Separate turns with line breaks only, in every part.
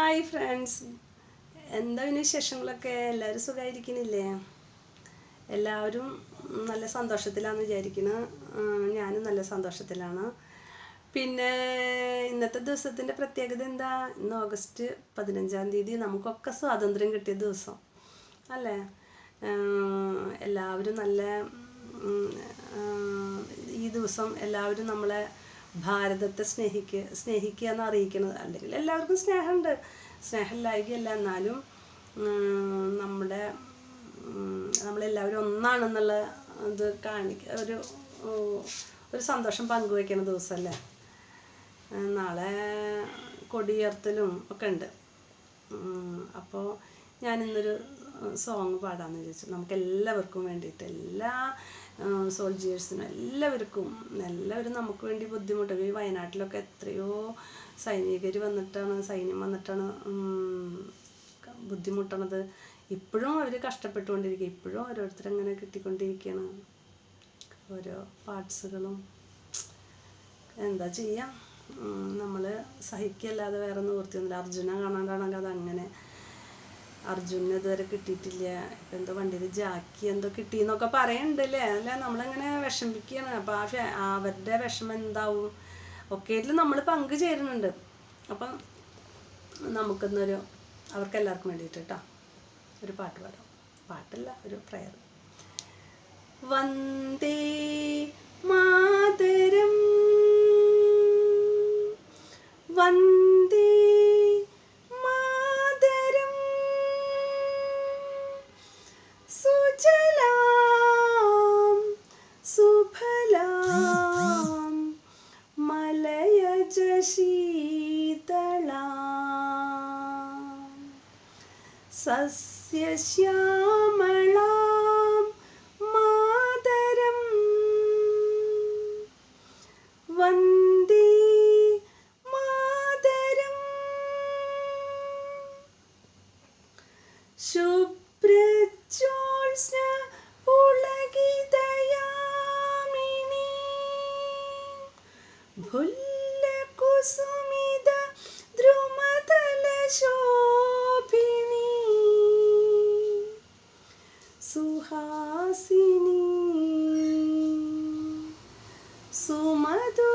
Hi friends, എന്താ വിശേഷങ്ങളൊക്കെ? എല്ലാവരും സുഖമായിരിക്കുന്നില്ലേ? എല്ലാവരും നല്ല സന്തോഷത്തിലാണെന്ന് വിചാരിക്കുന്നു. ഞാനും നല്ല സന്തോഷത്തിലാണ്. പിന്നെ ഇന്നത്തെ ദിവസത്തിൻ്റെ പ്രത്യേകത എന്താ? ഇന്ന് ഓഗസ്റ്റ് 15-ാം തീയതി, നമുക്കൊക്കെ സ്വാതന്ത്ര്യം കിട്ടിയ ദിവസം അല്ലേ? എല്ലാവരും നല്ല ഈ ദിവസം എല്ലാവരും നമ്മളെ ഭാരതത്തെ സ്നേഹിക്കുക എന്ന് അറിയിക്കുന്നത്. അല്ലെങ്കിൽ എല്ലാവർക്കും സ്നേഹമുണ്ട്, സ്നേഹമില്ലായ്കയല്ല. എന്നാലും നമ്മളെല്ലാവരും ഒന്നാണെന്നുള്ള ഇത് ഒരു സന്തോഷം പങ്കുവയ്ക്കുന്ന ദിവസമല്ലേ? നാളെ കൊടിയുയർത്തലും ഒക്കെ ഉണ്ട്. അപ്പോൾ ഞാനിന്നൊരു സോങ് പാടാമെന്ന് വിചാരിച്ചു. നമുക്കെല്ലാവർക്കും വേണ്ടിയിട്ട്, എല്ലാ സോൾജിയേഴ്സിനും എല്ലാവരും നമുക്ക് വേണ്ടി ബുദ്ധിമുട്ടും. ഈ വയനാട്ടിലൊക്കെ എത്രയോ സൈന്യം വന്നിട്ടാണ് ബുദ്ധിമുട്ടണത്. ഇപ്പോഴും അവർ കഷ്ടപ്പെട്ടുകൊണ്ടിരിക്കുക. ഇപ്പോഴും ഓരോരുത്തരങ്ങനെ കിട്ടിക്കൊണ്ടിരിക്കുകയാണ് ഓരോ പാർട്സുകളും. എന്താ ചെയ്യാം, നമ്മൾ സഹിക്കല്ലാതെ വേറെ നിവൃത്തിയൊന്നുമില്ല. അർജുനെ കാണാണ്ടാണെങ്കിൽ അതങ്ങനെ. അർജുനന് ഇതുവരെ കിട്ടിയിട്ടില്ല. ഇപ്പം എന്തോ വണ്ടിയിൽ ജാക്കി എന്തോ കിട്ടിയെന്നൊക്കെ പറയുന്നുണ്ടല്ലേ? അല്ല, നമ്മളങ്ങനെ വിഷമിക്കുകയാണ്. അപ്പോൾ അവരുടെ വിഷമം എന്താവും ഒക്കെയായിട്ടും നമ്മൾ പങ്കുചേരുന്നുണ്ട്. അപ്പം നമുക്കിന്നൊരു അവർക്കെല്ലാവർക്കും വേണ്ടിയിട്ട് കേട്ടോ ഒരു പാട്ട് പാടാം. പാട്ടല്ല, ഒരു പ്രയർ. വന്ദേ മാതരം, വന്ദേ മാതരം, സുജലാം സുഫലാം മലയജ ശീതളാം സസ്യശ്യാമളാം മാതരം, വന്ദേ മാതരം, ശുഭ്രജ്യോത്സ്ന പുളകിതയാമിനി, ഭുല്ലകുസുമിത ദ്രുമതലശോഭിനി, സുഹാസിനി സുമധുരഭാഷിണി,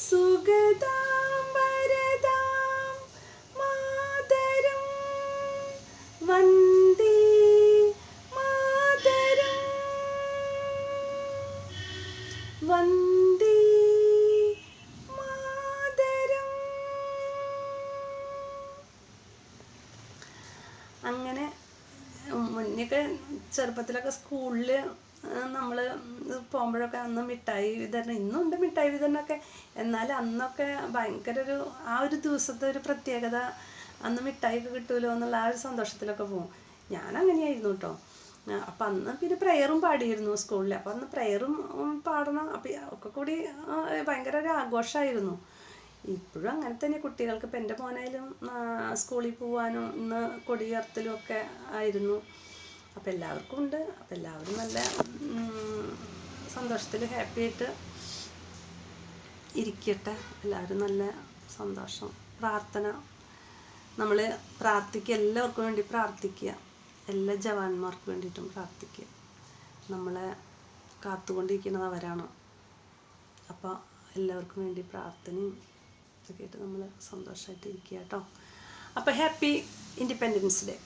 സുഗതാം വരദാം മാതരം, വന്ദേ മാതരം, വന്ദേ മാതരം. അങ്ങനെ മുന്നൊക്കെ ചെറുപ്പത്തിലൊക്കെ സ്കൂളിൽ നമ്മൾ പോകുമ്പോഴൊക്കെ അന്ന് മിഠായി വിതരണം, ഇന്നുണ്ട് മിഠായി വിതരണമൊക്കെ. എന്നാലും അന്നൊക്കെ ഭയങ്കര ഒരു ദിവസത്തെ ഒരു പ്രത്യേകത. അന്ന് മിഠായിയൊക്കെ കിട്ടുമല്ലോ എന്നുള്ള ആ ഒരു സന്തോഷത്തിലൊക്കെ പോകും. ഞാനങ്ങനെയായിരുന്നു കേട്ടോ. അപ്പം അന്ന് പിന്നെ പ്രയറും പാടിയിരുന്നു സ്കൂളിൽ. അപ്പം അന്ന് പ്രയറും പാടണം അപ്പം ഒക്കെ കൂടി ഭയങ്കര ഒരു ആഘോഷമായിരുന്നു. ഇപ്പോഴും അങ്ങനെ തന്നെ കുട്ടികൾക്ക്. ഇപ്പം എൻ്റെ മോനായാലും സ്കൂളിൽ പോകാനും ഇന്ന് കൊടിയുയർത്തലും ഒക്കെ ആയിരുന്നു. അപ്പം എല്ലാവർക്കും ഉണ്ട്. അപ്പം എല്ലാവരും നല്ല സന്തോഷത്തിൽ ഹാപ്പി ആയിട്ട് ഇരിക്കട്ടെ. എല്ലാവരും നല്ല സന്തോഷം. പ്രാർത്ഥന നമ്മൾ പ്രാർത്ഥിക്കുക, എല്ലാവർക്കും വേണ്ടി പ്രാർത്ഥിക്കുക. എല്ലാ ജവാന്മാർക്ക് വേണ്ടിയിട്ടും പ്രാർത്ഥിക്കുക. നമ്മളെ കാത്തുകൊണ്ടിരിക്കുന്നത് അവരാണ്. അപ്പോൾ എല്ലാവർക്കും വേണ്ടി പ്രാർത്ഥനയും ഒക്കെ ആയിട്ട് നമ്മൾ സന്തോഷമായിട്ട് ഇരിക്കുക കേട്ടോ. അപ്പോൾ ഹാപ്പി ഇൻഡിപെൻഡൻസ് ഡേ.